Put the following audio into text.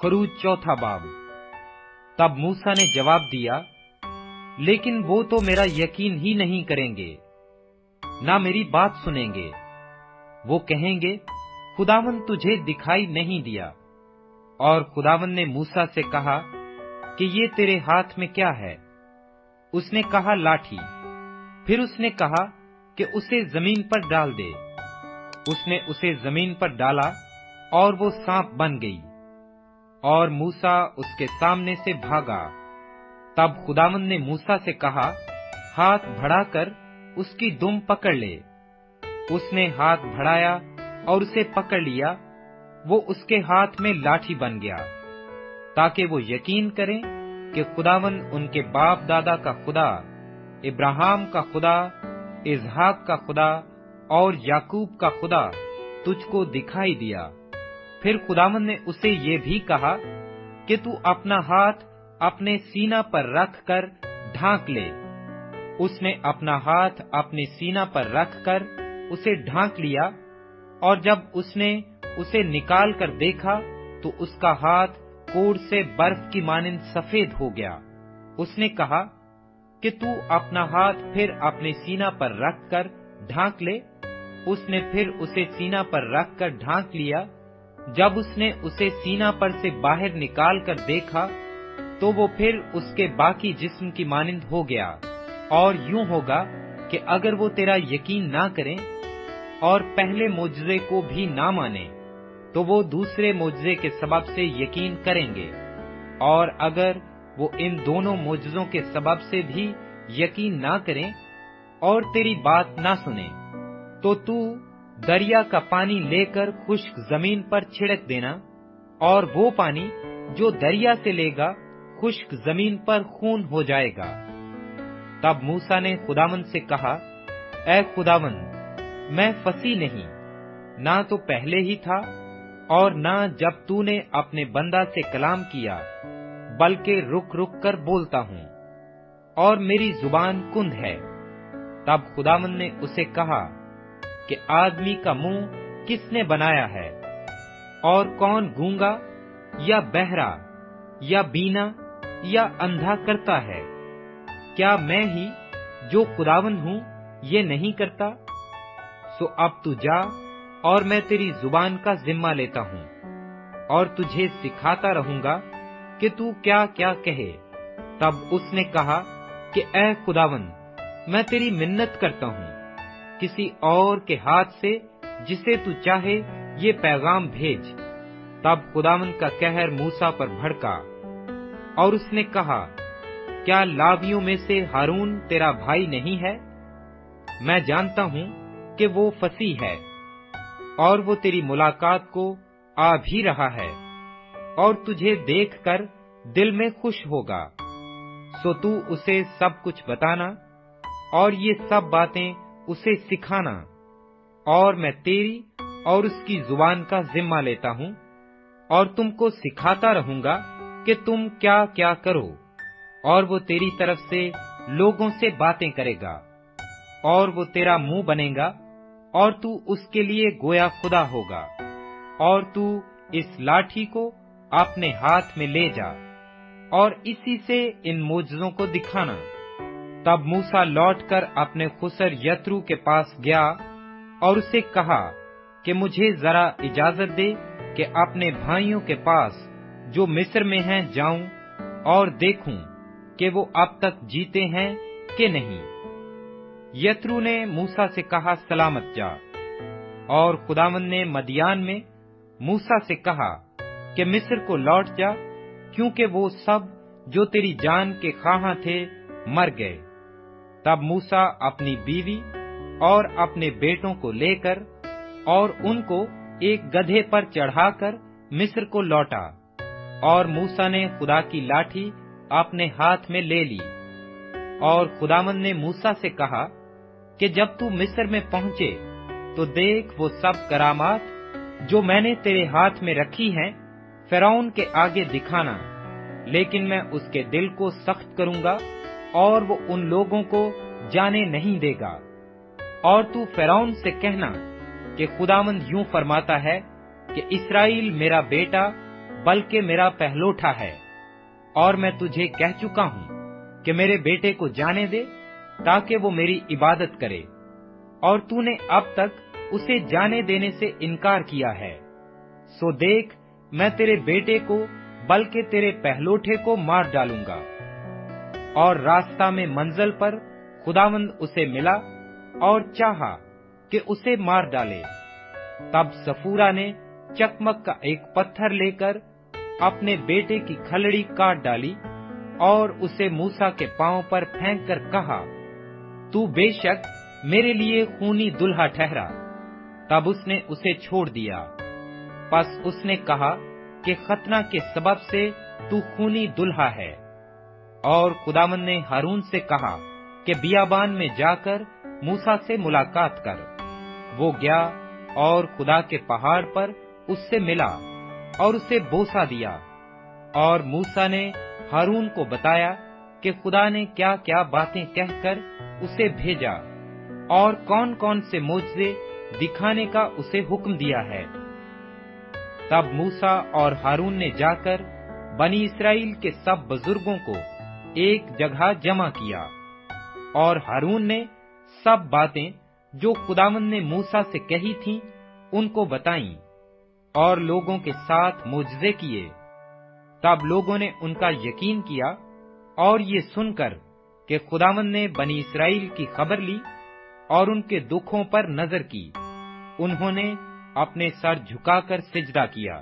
खरूज चौथा बाब। तब मूसा ने जवाब दिया, लेकिन वो तो मेरा यकीन ही नहीं करेंगे, ना मेरी बात सुनेंगे। वो कहेंगे, खुदावंद तुझे दिखाई नहीं दिया। और खुदावंद ने मूसा से कहा कि ये तेरे हाथ में क्या है? उसने कहा, लाठी। फिर उसने कहा कि उसे जमीन पर डाल दे। उसने उसे जमीन पर डाला और वो सांप बन गई, और मूसा उसके सामने से भागा। तब खुदावंद ने मूसा से कहा, हाथ बढ़ाकर उसकी दुम पकड़ ले। उसने हाथ बढ़ाया और उसे पकड़ लिया। वो उसके हाथ में लाठी बन गया, ताकि वो यकीन करें कि खुदावंद उनके बाप दादा का खुदा, इब्राहिम का खुदा, इसहाक का खुदा और याकूब का खुदा तुझको दिखाई दिया। फिर खुदावंद ने उसे ये भी कहा कि तू अपना हाथ अपने सीना पर रख कर ढांक ले। उसने अपना हाथ अपने सीना पर रख कर उसे ढांक लिया, और जब उसने उसे निकाल कर देखा तो उसका हाथ कोढ़ से बर्फ की मानिंद सफेद हो गया। उसने कहा कि तू अपना हाथ फिर अपने सीना पर रख कर ढांक ले। उसने फिर उसे सीना पर रख कर ढांक लिया। जब उसने उसे सीना पर से बाहर निकाल कर देखा तो वो फिर उसके बाकी जिस्म की मानिंद हो गया। और यूं होगा कि अगर वो तेरा यकीन ना करें और पहले मोजज़े को भी ना माने, तो वो दूसरे मोजज़े के सबब से यकीन करेंगे। और अगर वो इन दोनों मोजज़ों के सबब से भी यकीन ना करें और तेरी बात ना सुने, तो तू दरिया का पानी लेकर खुश्क जमीन पर छिड़क देना, और वो पानी जो दरिया से लेगा खुश्क जमीन पर खून हो जाएगा। तब मूसा ने खुदावंद से कहा, ऐ खुदावंद, मैं फंसी नहीं, ना तो पहले ही था और ना जब तूने अपने बंदा से कलाम किया, बल्कि रुक रुक कर बोलता हूँ, और मेरी जुबान कुंद है। तब खुदावंद ने उसे कहा कि आदमी का मुंह किसने बनाया है, और कौन गूंगा या बहरा या बीना या अंधा करता है? क्या मैं ही जो खुदावंद हूँ ये नहीं करता? सो अब तू जा, और मैं तेरी जुबान का जिम्मा लेता हूँ, और तुझे सिखाता रहूंगा कि तू क्या क्या कहे। तब उसने कहा कि ऐ खुदावंद, मैं तेरी मिन्नत करता हूँ, किसी और के हाथ से जिसे तू चाहे ये पैगाम भेज। तब खुदावंद का कहर मूसा पर भड़का, और उसने कहा, क्या लावियों में से हारून तेरा भाई नहीं है? मैं जानता हूँ कि वो फसीह है, और वो तेरी मुलाकात को आ भी रहा है, और तुझे देखकर दिल में खुश होगा। सो तू उसे सब कुछ बताना, और ये सब बातें उसे सिखाना, और मैं तेरी और उसकी जुबान का जिम्मा लेता हूँ, और तुमको सिखाता रहूंगा कि तुम क्या क्या करो। और वो तेरी तरफ से लोगों से बातें करेगा, और वो तेरा मुंह बनेगा, और तू उसके लिए गोया खुदा होगा। और तू इस लाठी को अपने हाथ में ले जा, और इसी से इन मोजज़ों को दिखाना। तब मूसा लौटकर अपने खुसर यत्रू के पास गया, और उसे कहा कि मुझे जरा इजाजत दे कि अपने भाइयों के पास जो मिस्र में हैं जाऊं, और देखूं कि वो अब तक जीते हैं कि नहीं। यत्रू ने मूसा से कहा, सलामत जा। और खुदावंद ने मदियान में मूसा से कहा कि मिस्र को लौट जा, क्योंकि वो सब जो तेरी जान के खाहा थे मर गए। तब मूसा अपनी बीवी और अपने बेटों को लेकर और उनको एक गधे पर चढ़ाकर मिस्र को लौटा। और मूसा ने खुदा की लाठी अपने हाथ में ले ली। और खुदावंद ने मूसा से कहा कि जब तू मिस्र में पहुंचे तो देख वो सब करामात जो मैंने तेरे हाथ में रखी हैं फिरौन के आगे दिखाना, लेकिन मैं उसके दिल को सख्त करूंगा और वो उन लोगों को जाने नहीं देगा। और तू फिरौन से कहना कि खुदावंद यूं फरमाता है कि इस्राएल मेरा बेटा بلکہ میرا پہلوٹا ہے، اور میں تجھے کہہ چکا ہوں کہ میرے بیٹے کو جانے دے تاکہ وہ میری عبادت کرے، اور تو نے اب تک اسے جانے دینے سے انکار کیا ہے۔ سو دیکھ، میں تیرے بیٹے کو بلکہ تیرے پہلوٹے کو مار ڈالوں گا۔ اور راستہ میں منزل پر خداوند اسے ملا اور چاہا کہ اسے مار ڈالے۔ تب صفورا نے چکمک کا ایک پتھر لے کر اپنے بیٹے کی کھلڑی کاٹ ڈالی اور اسے موسیٰ کے پاؤں پر پھینک کر کہا، تو بے شک میرے لیے خونی دلہا ٹھہرا۔ تب اس نے اسے چھوڑ دیا۔ پس اس نے کہا کہ ختنہ کے سبب سے تو خونی دلہا ہے۔ اور خداوند نے ہارون سے کہا کہ بیابان میں جا کر موسیٰ سے ملاقات کر۔ وہ گیا اور خدا کے پہاڑ پر اس سے ملا اور اسے بوسہ دیا۔ اور موسیٰ نے ہارون کو بتایا کہ خدا نے کیا کیا باتیں کہہ کر اسے بھیجا اور کون کون سے معجزے دکھانے کا اسے حکم دیا ہے۔ تب موسیٰ اور ہارون نے جا کر بنی اسرائیل کے سب بزرگوں کو ایک جگہ جمع کیا، اور ہارون نے سب باتیں جو خداوند نے موسیٰ سے کہی تھیں ان کو بتائیں، اور لوگوں کے ساتھ معجزے کیے۔ تب لوگوں نے ان کا یقین کیا، اور یہ سن کر کہ خداوند نے بنی اسرائیل کی خبر لی اور ان کے دکھوں پر نظر کی، انہوں نے اپنے سر جھکا کر سجدہ کیا۔